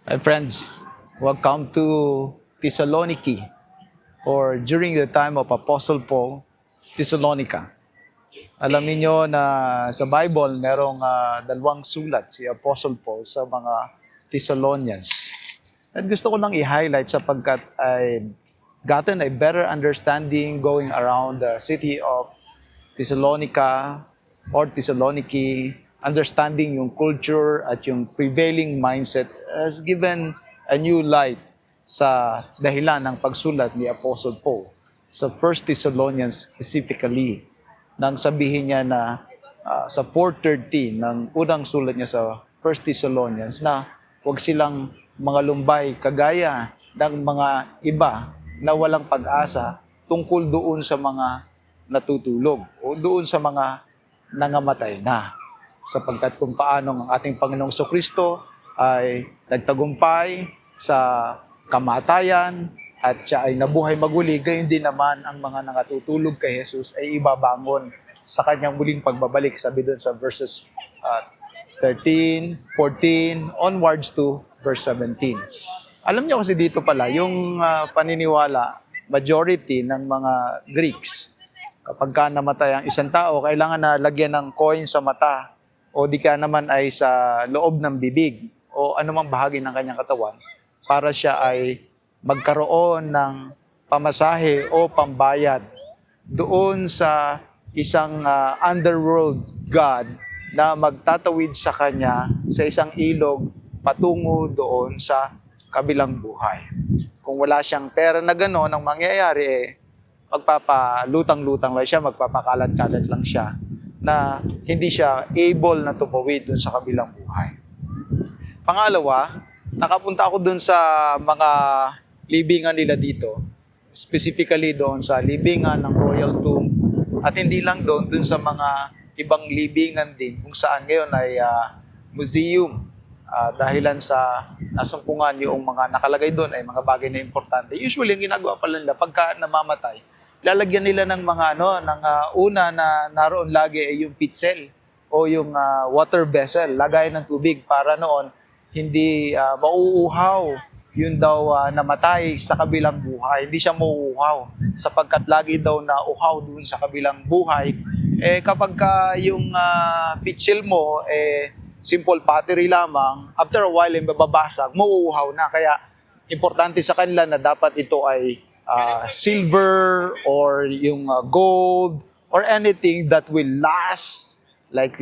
My friends, welcome to Thessaloniki, or during the time of Apostle Paul, Thessalonica. Alam niyo na sa Bible, merong dalawang sulat si Apostle Paul sa mga Thessalonians. At gusto ko lang i-highlight sapagkat I gotten a better understanding going around the city of Thessalonica or Thessaloniki, understanding yung culture at yung prevailing mindset has given a new light sa dahilan ng pagsulat ni Apostle Paul sa 1 Thessalonians specifically. Nang sabihin niya na sa 4:13 ng unang sulat niya sa 1 Thessalonians na huwag silang mga lumbay kagaya ng mga iba na walang pag-asa tungkol doon sa mga natutulog o doon sa mga nangamatay na. Sapagkat kung paano ang ating Panginoong Kristo ay nagtagumpay sa kamatayan at siya ay nabuhay maguli, gayon din naman ang mga nangatutulog kay Jesus ay ibabangon sa kanyang muling pagbabalik. Sabi doon sa verses 13, 14, onwards to verse 17. Alam niyo kasi dito pala, yung paniniwala, majority ng mga Greeks, kapag ka namatay ang isang tao, kailangan na lagyan ng coin sa mata o di ka naman ay sa loob ng bibig o anumang bahagi ng kanyang katawan para siya ay magkaroon ng pamasahe o pambayad doon sa isang underworld god na magtatawid sa kanya sa isang ilog patungo doon sa kabilang buhay. Kung wala siyang pera na gano'n, ang mangyayari magpapalutang-lutang lang siya, magpapakalat-kalat lang siya na hindi siya able na tumawid doon sa kabilang buhay. Pangalawa, nakapunta ako doon sa mga libingan nila dito, specifically doon sa libingan ng Royal Tomb at hindi lang doon sa mga ibang libingan din kung saan ngayon ay museum dahilan sa nasumpungan yung mga nakalagay doon ay mga bagay na importante. Usually, ang ginagawa pala nila pagka namamatay, lalagyan nila ng mga una na naroon lagi ay yung pitzel o yung water vessel, lagay ng tubig para noon hindi mauuhaw yun daw namatay sa kabilang buhay. Hindi siya mauuhaw sapagkat lagi daw na uhaw doon sa kabilang buhay. Kapag yung pitzel mo simple pottery lamang, after a while mababasag, mauuhaw na. Kaya importante sa kanila na dapat ito ay silver or yung gold or anything that will last like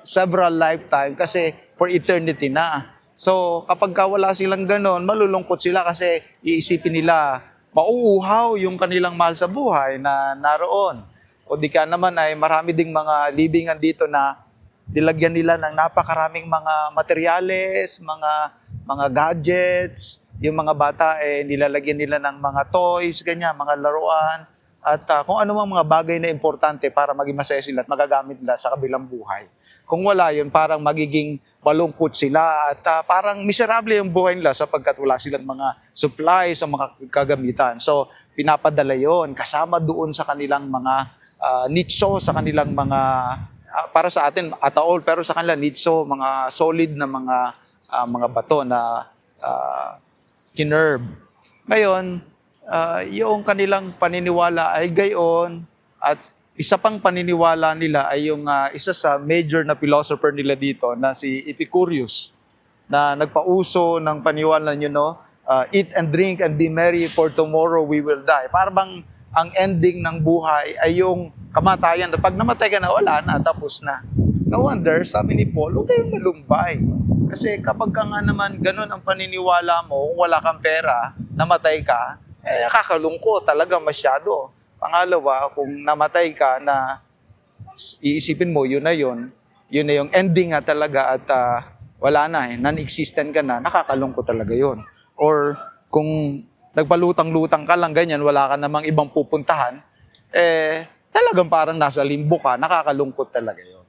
several lifetime kasi for eternity na. So kapag wala silang ganon, malulungkot sila kasi iisipin nila mauuhaw yung kanilang mahal sa buhay na naroon. O di ka naman ay marami ding mga libingan dito na nilagyan nila ng napakaraming mga materyales, mga gadgets. Yung mga bata nilalagyan nila ng mga toys, ganyan, mga laruan, at kung ano mga bagay na importante para maging masaya sila at magagamit nila sa kabilang buhay. Kung wala yun, parang magiging malungkot sila at parang miserable yung buhay nila sapagkat wala silang mga supplies o mga kagamitan. So, pinapadala yon kasama doon sa kanilang mga nitso, sa kanilang mga, para sa atin, ataol, pero sa kanila nitso, mga solid na mga bato na kinerb. Ngayon, yung kanilang paniniwala ay gayon at isa pang paniniwala nila ay yung isa sa major na philosopher nila dito na si Epicurus na nagpauso ng paniwala eat and drink and be merry for tomorrow we will die. Para bang ang ending ng buhay ay yung kamatayan. Pag namatay ka na, wala na, tapos na. No wonder, sabi ni Paul, huwag kayong malumbay. Kasi kapag ka nga naman ganun ang paniniwala mo, kung wala kang pera, namatay ka, kakalungkot talaga masyado. Pangalawa, kung namatay ka na iisipin mo, yun na yung ending nga talaga at wala na non-existent ka na, nakakalungkot talaga yun. Or kung nagpalutang-lutang ka lang ganyan, wala ka namang ibang pupuntahan, talagang parang nasa limbo ka, nakakalungkot talaga yun.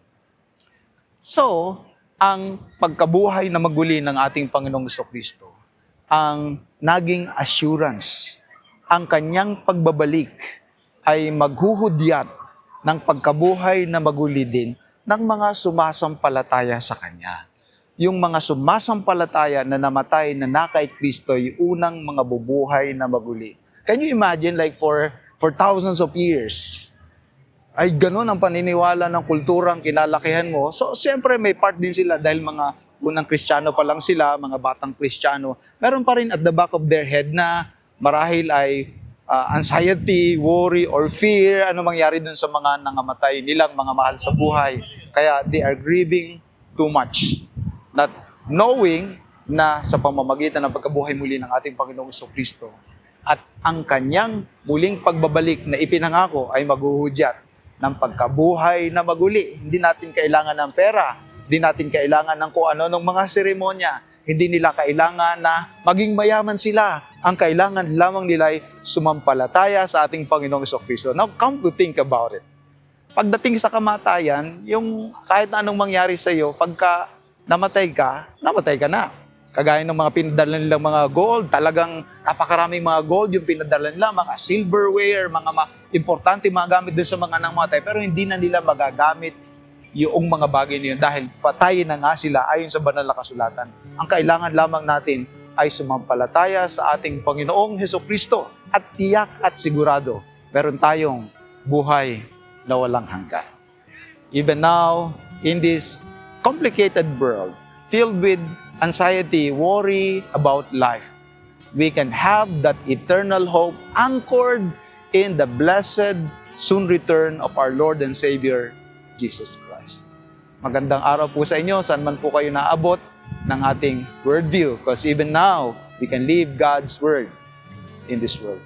So, ang pagkabuhay na maguli ng ating Panginoong Kristo, ang naging assurance, ang kanyang pagbabalik ay maghuhudyat ng pagkabuhay na maguli din ng mga sumasampalataya sa kanya. yung mga sumasampalataya na namatay na kay Kristo ay unang mga bubuhay na maguli. Can you imagine like for thousands of years, ay ganun ang paniniwala ng kulturang kinalakihan mo. So siyempre may part din sila dahil mga unang Kristiyano pa lang sila, mga batang Kristiyano. Meron pa rin at the back of their head na marahil ay anxiety, worry, or fear, ano mangyari dun sa mga nangamatay nilang mga mahal sa buhay. Kaya they are grieving too much. Not knowing na sa pamamagitan ng pagkabuhay muli ng ating Panginoong Kristo at ang kanyang muling pagbabalik na ipinangako ay maghuhudyat ng pagkabuhay na maguli. Hindi natin kailangan ng pera, hindi natin kailangan ng kung ano ng mga seremonya, hindi nila kailangan na maging mayaman sila. Ang kailangan lamang nila ay sumampalataya sa ating Panginoong Kristo. Now, come to think about it. Pagdating sa kamatayan, yung kahit na anong mangyari sa iyo, pagka namatay ka na. Kagaya ng mga pinadala nilang mga gold, talagang napakaraming mga gold yung pinadala nila, mga silverware, mga importante mga gamit dun sa mga namatay, pero hindi na nila magagamit yung mga bagay niyon dahil patay na nga sila ayon sa banal na kasulatan. Ang kailangan lamang natin ay sumampalataya sa ating Panginoong Hesukristo at tiyak at sigurado meron tayong buhay na walang hanggan. Even now, in this complicated world, filled with anxiety, worry about life, we can have that eternal hope anchored in the blessed soon return of our Lord and Savior, Jesus Christ. Magandang araw po sa inyo, saan man po kayo naabot ng ating worldview. Because even now, we can live God's Word in this world.